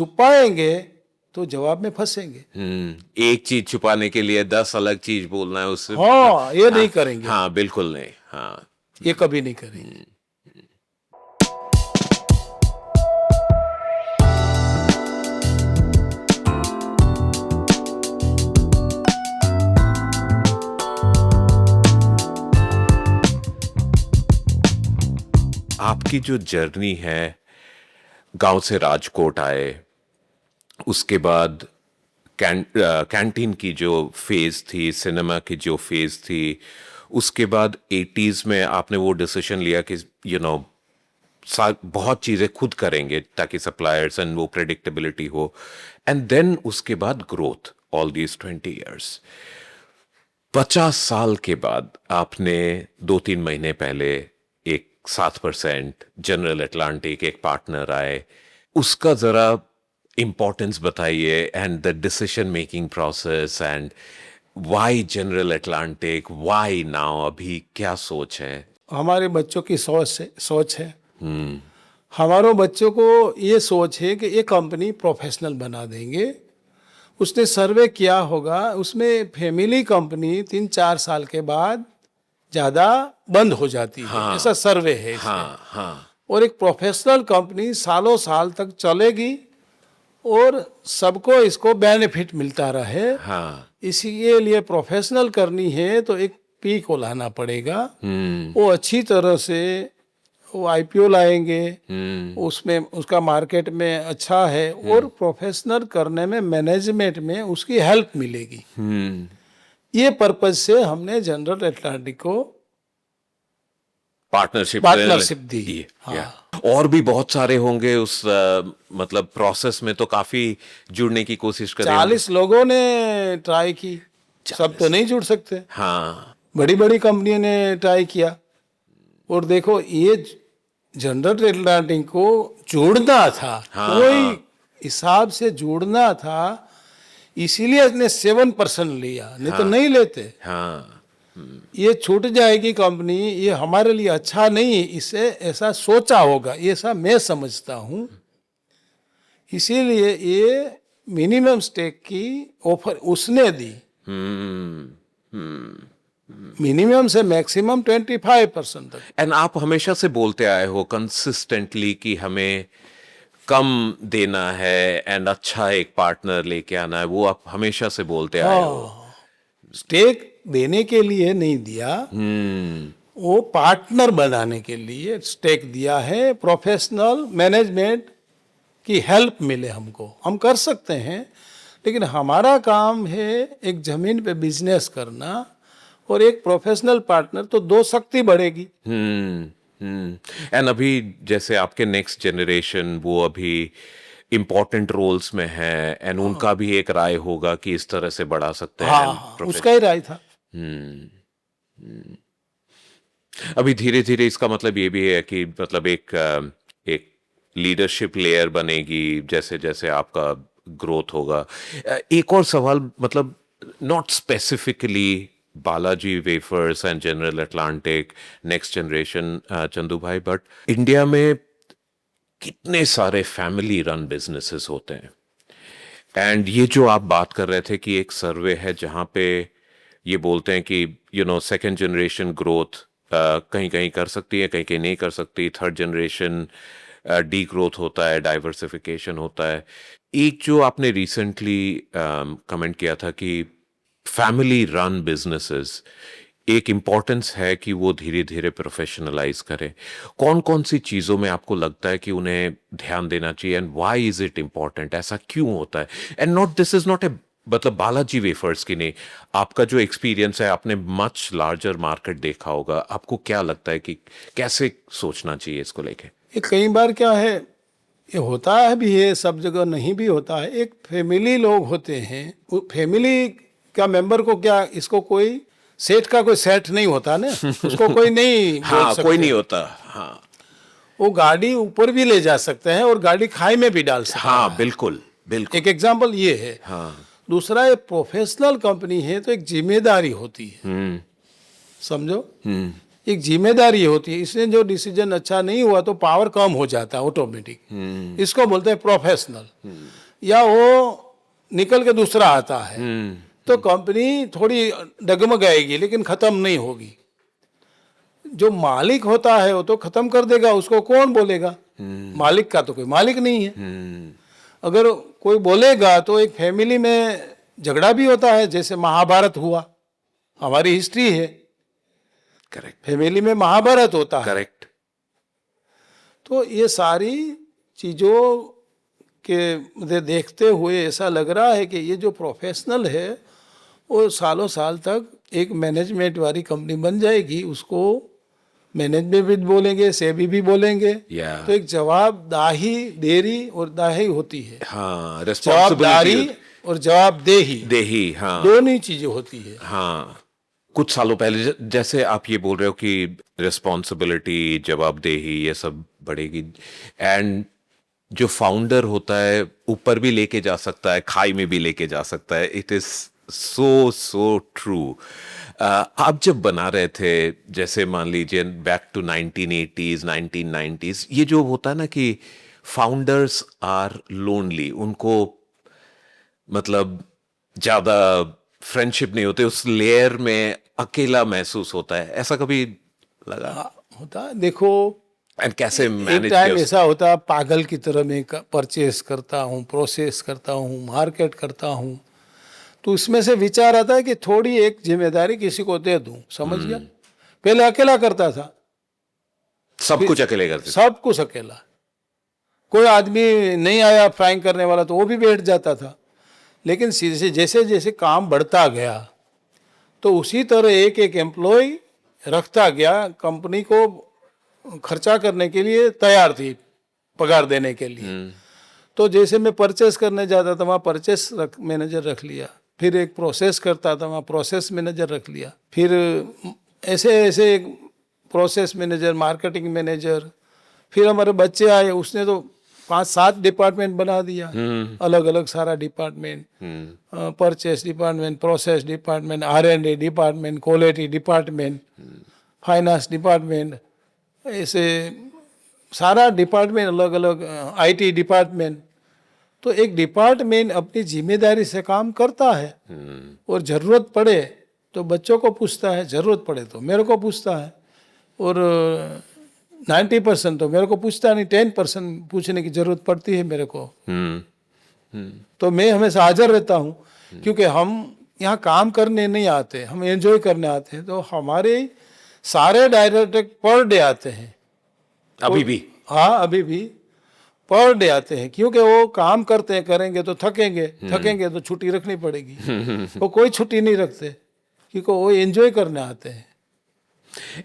छुपाएंगे तो जवाब में फंसेंगे। एक चीज छुपाने के लिए 10 अलग चीज बोलना है उससे। हाँ, ये नहीं करेंगे। हाँ बिल्कुल नहीं। हाँ, ये कभी नहीं करेंगे। आपकी जो जर्नी है, गांव से राजकोट आए, उसके बाद कैंटीन की जो फेज थी, सिनेमा की जो फेज थी, उसके बाद 80s में आपने वो डिसीजन लिया कि बहुत चीजें खुद करेंगे ताकि सप्लायर्स एंड वो प्रेडिक्टेबिलिटी हो, एंड देन उसके बाद ग्रोथ ऑल दीज 20 इयर्स। 50 साल के बाद आपने 2-3 महीने पहले एक 7% जनरल अटलांटिक एक पार्टनर आए, उसका जरा इंपॉर्टेंस बताइए and the decision making process and why general Atlantic, why now, अभी क्या सोच है? हमारे बच्चों की सोच है। हमारे बच्चों को ये सोच है कि ये कंपनी प्रोफेशनल बना देंगे। उसने सर्वे किया होगा, उसमें फैमिली कंपनी 3-4 साल के बाद ज़्यादा बंद हो जाती है, ऐसा सर्वे है इसमें। हाँ। और एक प्रोफेशनल कंपनी सालों साल तक चलेगी और सबको इसको बेनिफिट मिलता रहे। इसी लिए प्रोफेशनल करनी है तो एक पी को लाना पड़ेगा। वो अच्छी तरह से वो आईपीओ लाएंगे, उसमें उसका मार्केट में अच्छा है और प्रोफेशनल करने में मैनेजमेंट में उसकी हेल्प मिलेगी। ये पर्पज से हमने जनरल अटलांटिक को पार्टनरशिप दी। हाँ। और भी बहुत सारे होंगे उस मतलब प्रोसेस में, तो काफी जुड़ने की कोशिश करें। 40 लोगों ने ट्राई की, सब तो नहीं जुड़ सकते। हाँ, बड़ी बड़ी कंपनियों ने ट्राई किया। और देखो, ये जनरल अटलांटिक को जोड़ना था, कोई हिसाब से जोड़ना था, इसीलिए इसने 7% लिया, नहीं तो नहीं लेते। ये छूट जाएगी कंपनी, ये हमारे लिए अच्छा नहीं, इसे ऐसा सोचा होगा, ये ऐसा मैं समझता हूँ। इसीलिए ये मिनिमम स्टेक की ऑफर उसने दी। मिनिमम से मैक्सिमम 25% तक। एंड आप हमेशा से बोलते आए हो कंसिस्टेंटली कि हमें कम देना है एंड अच्छा एक पार्टनर लेके आना है, वो आप हमेशा से बोलते आए हो। स्टेक देने के लिए नहीं दिया, वो पार्टनर बनाने के लिए स्टेक दिया है। प्रोफेशनल मैनेजमेंट की हेल्प मिले हमको, हम कर सकते हैं, लेकिन हमारा काम है एक जमीन पे बिजनेस करना, और एक प्रोफेशनल पार्टनर तो दो शक्ति बढ़ेगी। एंड अभी जैसे आपके नेक्स्ट जनरेशन वो अभी इम्पोर्टेंट रोल्स में है, एंड उनका भी एक राय होगा कि इस तरह से बढ़ा सकते हैं। उसका ही राय था। अभी धीरे धीरे इसका मतलब ये भी है कि मतलब एक लीडरशिप लेयर बनेगी जैसे जैसे आपका ग्रोथ होगा। एक और सवाल, मतलब not specifically Balaji wafers and general Atlantic next generation Chandu भाई, बट इंडिया में कितने सारे फैमिली रन बिजनेसेस होते हैं, एंड ये जो आप बात कर रहे थे कि एक सर्वे है जहां पे ये बोलते हैं कि सेकंड जनरेशन ग्रोथ कहीं कहीं कर सकती है, कहीं कहीं नहीं कर सकती, थर्ड जनरेशन डी ग्रोथ होता है, डाइवर्सिफिकेशन होता है। एक जो आपने रिसेंटली कमेंट किया था कि फैमिली रन बिजनेसेस एक इम्पॉर्टेंस है कि वो धीरे धीरे प्रोफेशनलाइज करें। कौन कौन सी चीजों में आपको लगता है कि उन्हें ध्यान देना चाहिए, and why is it important, ऐसा क्यों होता है? And not this is not a मतलब बालाजी वेफर्स की नहीं, आपका जो एक्सपीरियंस है, आपने मच लार्जर मार्केट देखा होगा, आपको क्या लगता है कि कैसे सोचना चाहिए इसको लेके? ये कई बार क्या है, ये होता है भी है, सब जगह नहीं भी होता है। एक फैमिली लोग होते हैं, वो फैमिली का मेंबर को क्या, इसको कोई सेठ का कोई सेठ नहीं होता ना, उसको कोई नहीं बोल सकते। कोई नहीं होता। वो गाड़ी ऊपर भी ले जा सकते हैं और गाड़ी खाई में भी डाल सकते हैं। बिल्कुल बिल्कुल। एक एग्जांपल ये है। दूसरा, एक प्रोफेशनल कंपनी है तो एक जिम्मेदारी होती है, समझो। एक जिम्मेदारी होती है। इसने जो डिसीजन अच्छा नहीं हुआ तो पावर कम हो जाता है ऑटोमेटिक। इसको बोलते हैं प्रोफेशनल। या वो निकल के दूसरा आता है तो कंपनी थोड़ी डगमगाएगी लेकिन खत्म नहीं होगी। जो मालिक होता है वो तो खत्म कर देगा, उसको कौन बोलेगा? मालिक का तो कोई मालिक नहीं है। अगर कोई बोलेगा तो एक फैमिली में झगड़ा भी होता है, जैसे महाभारत हुआ, हमारी हिस्ट्री है। करेक्ट, फैमिली में महाभारत होता है। करेक्ट। तो ये सारी चीजों के मुझे देखते हुए ऐसा लग रहा है कि ये जो प्रोफेशनल है वो सालों साल तक एक मैनेजमेंट वाली कंपनी बन जाएगी। उसको मैनेजमेंट भी बोलेंगे, सेबी भी बोलेंगे। Yeah. तो एक जवाबदाही देरी और दाही होती है। हाँ, जवाबदारी रिस्पॉन्सिबिलिटी और जवाबदेही देही। हाँ, दोनों ही चीजें होती है। हाँ। कुछ सालों पहले जैसे आप ये बोल रहे हो कि रिस्पॉन्सिबिलिटी, जवाबदेही, ये सब बढ़ेगी, एंड जो फाउंडर होता है ऊपर भी लेके जा सकता है, खाई में भी लेके जा सकता है। It is so true. आप जब बना रहे थे, जैसे मान लीजिए बैक टू 1980s 1990s, ये जो होता है ना कि फाउंडर्स आर लोनली, उनको मतलब ज्यादा फ्रेंडशिप नहीं होते, उस लेयर में अकेला महसूस होता है, ऐसा कभी लगा? होता है। देखो, एंड कैसे एक मैनेज टाइम किया? ऐसा होता है, पागल की तरह मैं परचेस करता हूँ, प्रोसेस करता हूँ, मार्केट करता हूँ। तो उसमें से विचार आता है कि थोड़ी एक जिम्मेदारी किसी को दे दूं। समझ गया? पहले अकेला करता था, सब कुछ अकेले करते थे। सब कुछ अकेला। कोई आदमी नहीं आया फ्राइंग करने वाला तो वो भी बैठ जाता था। लेकिन जैसे जैसे काम बढ़ता गया तो उसी तरह एक एक एम्प्लॉय रखता गया, कंपनी को खर्चा करने के लिए तैयार थी, पगार देने के लिए। तो जैसे मैं परचेस करने जाता था वहाँ परचेस मैनेजर रख लिया, फिर एक प्रोसेस करता था वहाँ प्रोसेस मैनेजर रख लिया, फिर ऐसे ऐसे एक प्रोसेस मैनेजर, मार्केटिंग मैनेजर। फिर हमारे बच्चे आए, उसने तो 5-7 डिपार्टमेंट बना दिया, अलग अलग सारा department, purchase department, process department, R&D department, quality department, finance department, ऐसे सारा डिपार्टमेंट अलग अलग, IT डिपार्टमेंट। तो एक डिपार्टमेंट अपनी जिम्मेदारी से काम करता है और ज़रूरत पड़े तो बच्चों को पूछता है, ज़रूरत पड़े तो मेरे को पूछता है, और 90% तो मेरे को पूछता नहीं, 10% पूछने की ज़रूरत पड़ती है मेरे को। तो मैं हमेशा हाजिर रहता हूँ, क्योंकि हम यहाँ काम करने नहीं आते, हम एंजॉय करने आते हैं। तो हमारे सारे डायरेक्टर पर डे आते हैं अभी भी? हाँ, अभी भी पर डे आते हैं, क्योंकि वो काम करते हैं, करेंगे तो थकेंगे, थकेंगे तो छुट्टी रखनी पड़ेगी। वो कोई छुट्टी नहीं रखते क्योंकि वो एंजॉय करने आते हैं।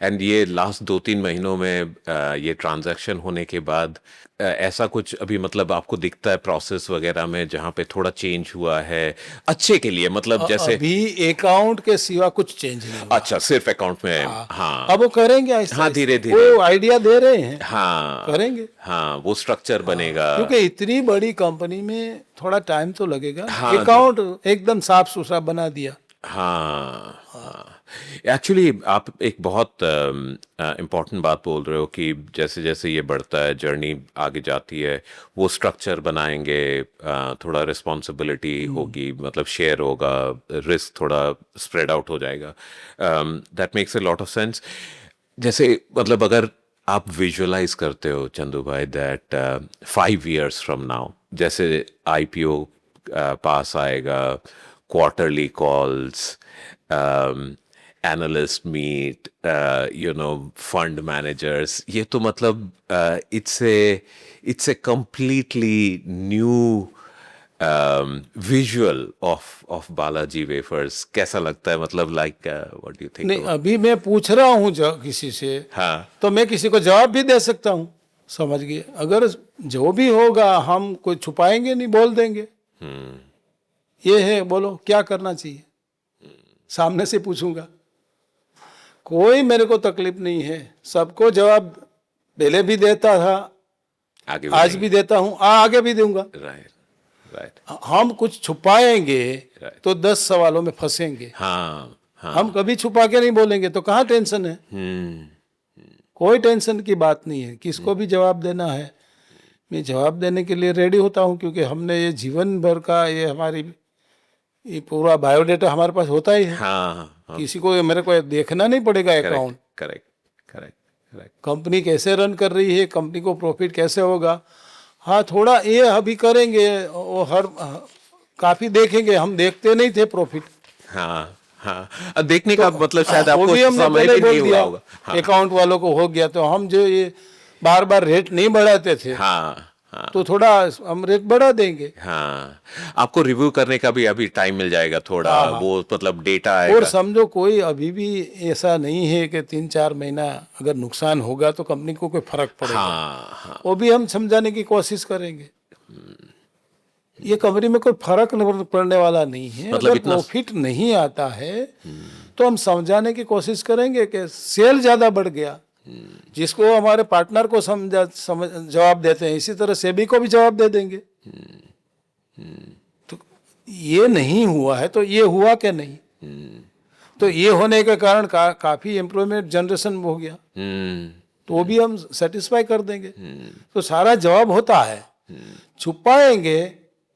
एंड ये लास्ट 2-3 महीनों में ये ट्रांजैक्शन होने के बाद ऐसा कुछ अभी मतलब आपको दिखता है प्रोसेस वगैरह में जहाँ पे थोड़ा चेंज हुआ है अच्छे के लिए? मतलब जैसे अभी अकाउंट के सिवा कुछ चेंज नहीं हुआ। अच्छा, सिर्फ अकाउंट में? हाँ, अब वो करेंगे ऐसा। हाँ, धीरे धीरे वो आइडिया दे रहे हैं। हाँ, करेंगे। हाँ, वो स्ट्रक्चर बनेगा, क्योंकि इतनी बड़ी कंपनी में थोड़ा टाइम तो लगेगा। हाँ, अकाउंट एकदम साफ सुथरा बना दिया। हाँ, हाँ। एक्चुअली आप एक बहुत इम्पोर्टेंट बात बोल रहे हो कि जैसे जैसे ये बढ़ता है, जर्नी आगे जाती है, वो स्ट्रक्चर बनाएंगे, थोड़ा रिस्पॉन्सिबिलिटी होगी, मतलब शेयर होगा, रिस्क थोड़ा स्प्रेड आउट हो जाएगा। That makes a lot of sense. जैसे मतलब अगर आप विजुअलाइज करते हो चंदू भाई दैट 5 years फ्रॉम नाउ, जैसे IPO पास आएगा, quarterly calls, analyst meet, fund managers, ये तो मतलब it's a completely new visual of Balaji wafers. कैसा लगता है? मतलब like what do you think? नहीं, अभी मैं पूछ रहा हूँ किसी से, हाँ, तो मैं किसी को जवाब भी दे सकता हूँ। समझ गए? अगर जो भी होगा हम कोई छुपाएंगे नहीं, बोल देंगे ये है, बोलो क्या करना चाहिए, सामने से पूछूंगा। कोई मेरे को तकलीफ नहीं है, सबको जवाब पहले भी देता था, आगे आज भी देता हूँ, आगे भी दूंगा। Right, right. हम कुछ छुपाएंगे Right. तो 10 सवालों में फंसेंगे। हाँ, हम कभी छुपा के नहीं बोलेंगे तो कहाँ टेंशन है? कोई टेंशन की बात नहीं है, किसको भी जवाब देना है मैं जवाब देने के लिए रेडी होता हूँ, क्योंकि हमने ये जीवन भर का ये हमारी ये पूरा बायोडेटा हमारे पास होता ही है। हाँ, किसी को मेरे को देखना नहीं पड़ेगा account, correct correct correct. Company कैसे रन कर रही है, कंपनी को प्रॉफिट कैसे होगा। हाँ थोड़ा ये अभी करेंगे, वो हर काफी देखेंगे, हम देखते नहीं थे प्रॉफिट। हाँ हाँ, अब देखने का मतलब शायद वो आपको भी हमने समय पहले भी नहीं बोल हुआ दिया होगा। हाँ अकाउंट वालों को हो गया, तो हम जो ये बार बार रेट नहीं बढ़ाते थे, हाँ हाँ तो थोड़ा हम रेट बढ़ा देंगे। हाँ, आपको रिव्यू करने का भी अभी टाइम मिल जाएगा थोड़ा, वो मतलब डेटा और आएगा। समझो कोई अभी भी ऐसा नहीं है कि 3-4 महीना अगर नुकसान होगा तो कंपनी को कोई फर्क पड़ेगा। हाँ हाँ, वो भी हम समझाने की कोशिश करेंगे। ये कंपनी में कोई फर्क पड़ने वाला नहीं है। मतलब अगर इतना प्रॉफिट नहीं आता है तो हम समझाने की कोशिश करेंगे कि सेल ज्यादा बढ़ गया, जिसको हमारे पार्टनर को जवाब देते हैं, इसी तरह सेबी को भी जवाब दे देंगे। तो ये नहीं हुआ है तो ये हुआ क्या नहीं, तो ये होने के कारण काफी एम्प्लॉयमेंट जनरेशन हो गया, तो वो भी हम सेटिस्फाई कर देंगे। तो सारा जवाब होता है, छुपाएंगे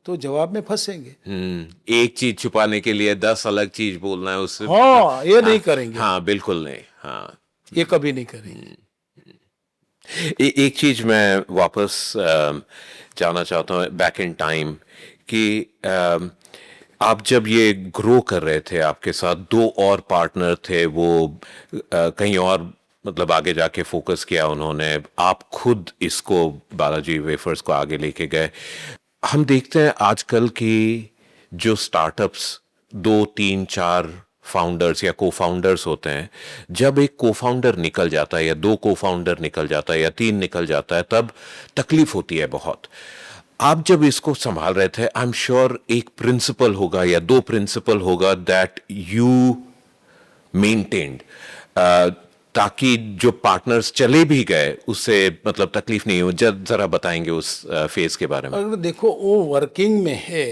तो जवाब में फंसेंगे। एक चीज छुपाने के लिए 10 अलग चीज बोलना है उससे। हाँ ये नहीं करेंगे, हाँ बिल्कुल नहीं। हाँ, ये कभी नहीं करेंगे। एक चीज मैं वापस जाना चाहता हूँ बैक इन टाइम कि आप जब ये ग्रो कर रहे थे, आपके साथ 2 और पार्टनर थे, वो कहीं और मतलब आगे जाके फोकस किया उन्होंने, आप खुद इसको बालाजी वेफर्स को आगे लेके गए। हम देखते हैं आजकल की जो स्टार्टअप्स 2-3-4 फाउंडर्स या को फाउंडर्स होते हैं, जब एक को फाउंडर निकल जाता है या 2 को फाउंडर निकल जाता है या 3 निकल जाता है, तब तकलीफ होती है बहुत। आप जब इसको संभाल रहे थे, आई एम श्योर एक प्रिंसिपल होगा या 2 प्रिंसिपल होगा दैट यू मेंटेन्ड, ताकि जो पार्टनर्स चले भी गए उससे मतलब तकलीफ नहीं हो। जरा बताएंगे उस फेज के बारे में। अगर देखो वो वर्किंग में है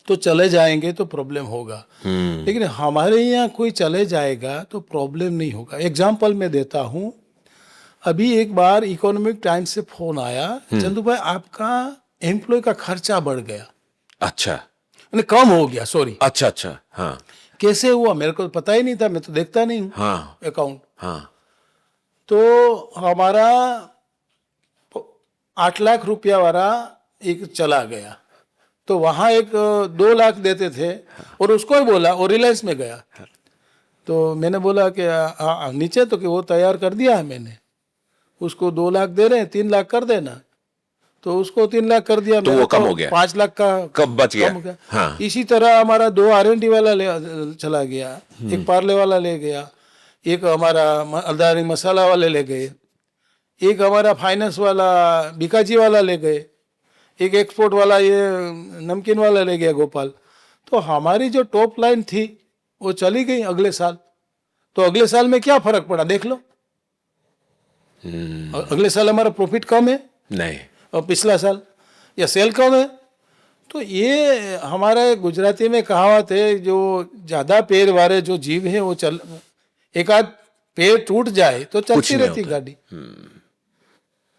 तो चले जाएंगे तो प्रॉब्लम होगा, लेकिन हमारे यहाँ कोई चले जाएगा तो प्रॉब्लम नहीं होगा। एग्जाम्पल मैं देता हूँ, अभी एक बार इकोनॉमिक टाइम्स से फोन आया, चंदू भाई आपका एम्प्लॉय का खर्चा बढ़ गया। अच्छा, कम हो गया, सॉरी। अच्छा अच्छा, हाँ कैसे हुआ मेरे को पता ही नहीं था, मैं तो देखता नहीं हूँ हाँ अकाउंट। हाँ, तो हमारा 8 लाख रुपया वाला एक चला गया, तो वहां एक 2 लाख देते थे और उसको ही बोला, और रिलायंस में गया। तो मैंने बोला कि नीचे तो कि वो तैयार कर दिया है मैंने, उसको 2 लाख दे रहे हैं, 3 लाख कर देना। तो उसको 3 लाख कर दिया, तो वो कम हो गया, 5 लाख का कब बच गया। कम हो गया। हाँ। इसी तरह हमारा 2 R&D वाला चला गया, एक पार्ले वाला ले गया, एक हमारा अदारी मसाला वाले ले गए, एक हमारा फाइनेंस वाला बीकाजी वाला ले गए, एक एक्सपोर्ट वाला ये नमकीन वाला ले गया गोपाल। तो हमारी जो टॉप लाइन थी वो चली गई अगले साल। तो अगले साल में क्या फर्क पड़ा देख लो, अगले साल हमारा प्रॉफिट कम है नहीं, और पिछला साल या सेल कम है। तो ये हमारे गुजराती में कहावत है, जो ज्यादा पैर वाले जो जीव है वो चल, एक आध पैर टूट जाए तो चलती रहती गाड़ी।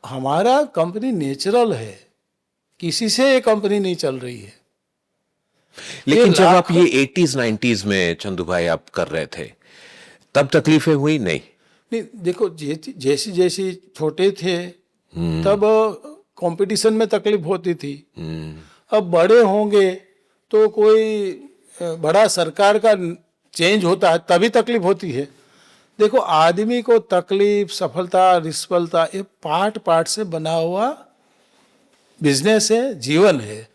हमारा कंपनी नेचुरल है, किसी से ये कंपनी नहीं चल रही है। लेकिन जब आप ये 80s 90s में चंदू भाई आप कर रहे थे, तब तकलीफें हुई नहीं? नहीं देखो, जैसी जैसी छोटे थे तब कंपटीशन में तकलीफ होती थी। अब बड़े होंगे तो कोई बड़ा सरकार का चेंज होता है तभी तकलीफ होती है। देखो आदमी को तकलीफ, सफलता, निष्फलता ये पार्ट पार्ट से बना हुआ बिजनेस है, जीवन है।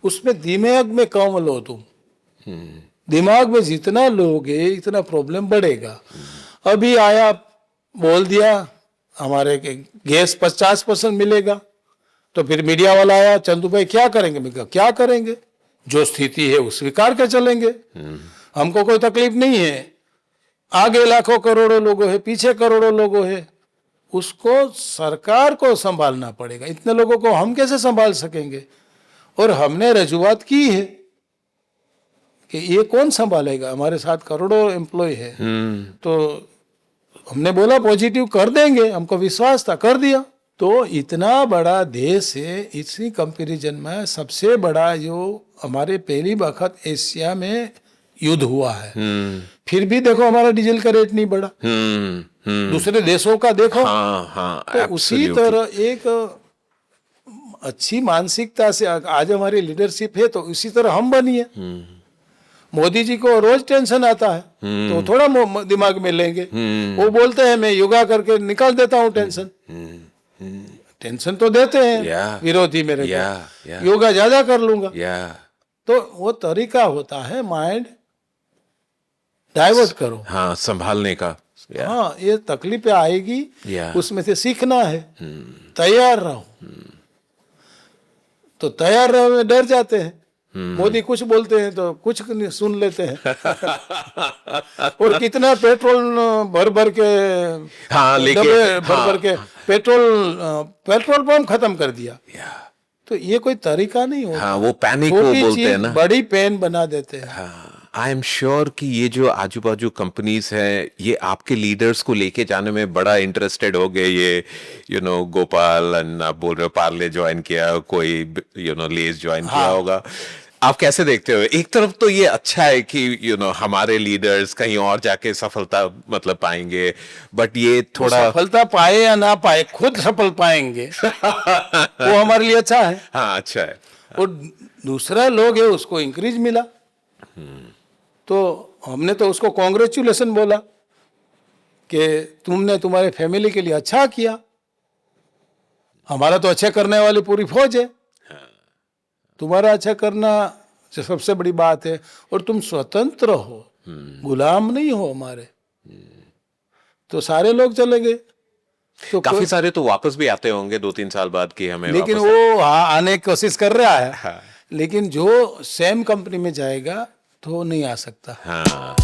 उसमें दिमाग में कम लो तुम, दिमाग में जितना लोगे इतना प्रॉब्लम बढ़ेगा। अभी आया बोल दिया हमारे गैस 50% मिलेगा, तो फिर मीडिया वाला आया, चंदू भाई क्या करेंगे? मैं कहा क्या करेंगे, जो स्थिति है वो स्वीकार कर चलेंगे, हमको कोई तकलीफ नहीं है। आगे लाखों करोड़ों लोगों है, पीछे करोड़ों लोगों है, उसको सरकार को संभालना पड़ेगा। इतने लोगों को हम कैसे संभाल सकेंगे? और हमने रजूआत की है कि ये कौन संभालेगा, हमारे साथ करोड़ों एम्प्लॉय है। तो हमने बोला पॉजिटिव कर देंगे, हमको विश्वास था, कर दिया। तो इतना बड़ा देश है, इसी कंपैरिजन में सबसे बड़ा जो हमारे पहली वक्त एशिया में युद्ध हुआ है, फिर भी देखो हमारा डीजल का रेट नहीं बढ़ा। दूसरे देशों का देखो। तो उसी तरह एक अच्छी मानसिकता से आज हमारी लीडरशिप है, तो उसी तरह हम बनिए। मोदी जी को रोज टेंशन आता है, तो थोड़ा दिमाग में लेंगे। वो बोलते हैं मैं योगा करके निकाल देता हूँ टेंशन। टेंशन तो देते हैं विरोधी मेरे को, योगा ज्यादा कर लूंगा। तो वो तरीका होता है माइंड डाइवर्ट करो, हाँ, संभालने का। हाँ, ये तकलीफें आएगी, उसमें से सीखना है, तैयार रहो। तो तैयार रहो में डर जाते हैं। मोदी कुछ बोलते हैं तो कुछ नहीं सुन लेते हैं। और कितना पेट्रोल भर भर के, हाँ, लेकिन भर भर के पेट्रोल पंप खत्म कर दिया। तो ये कोई तरीका नहीं होता। हाँ, वो पैनिक को बोलते हैं ना, बड़ी पेन बना देते हैं। आई एम श्योर कि ये जो आजू बाजू कंपनीज हैं, ये आपके लीडर्स को लेके जाने में बड़ा इंटरेस्टेड हो गए। ये गोपाल, आप बोल रहे हो पार्ले ज्वाइन किया, कोई लेस ज्वाइन किया होगा। आप कैसे देखते हो? एक तरफ तो ये अच्छा है कि हमारे लीडर्स कहीं और जाके सफलता मतलब पाएंगे, बट ये थोड़ा सफलता पाए या ना पाए, खुद सफल पाएंगे। वो हमारे लिए अच्छा है। हाँ, अच्छा है। और दूसरा लोग है उसको इंक्रीज मिला, तो हमने तो उसको कॉन्ग्रेचुलेशन बोला कि तुमने तुम्हारे फैमिली के लिए अच्छा किया। हमारा तो अच्छा करने वाली पूरी फौज है, तुम्हारा अच्छा करना सबसे बड़ी बात है। और तुम स्वतंत्र हो, गुलाम नहीं हो हमारे। तो सारे लोग चले गए। तो काफी सारे तो वापस भी आते होंगे 2-3 साल बाद कि हमें लेकिन वो आने की कोशिश कर रहा है। लेकिन जो सेम कंपनी में जाएगा तो नहीं आ सकता।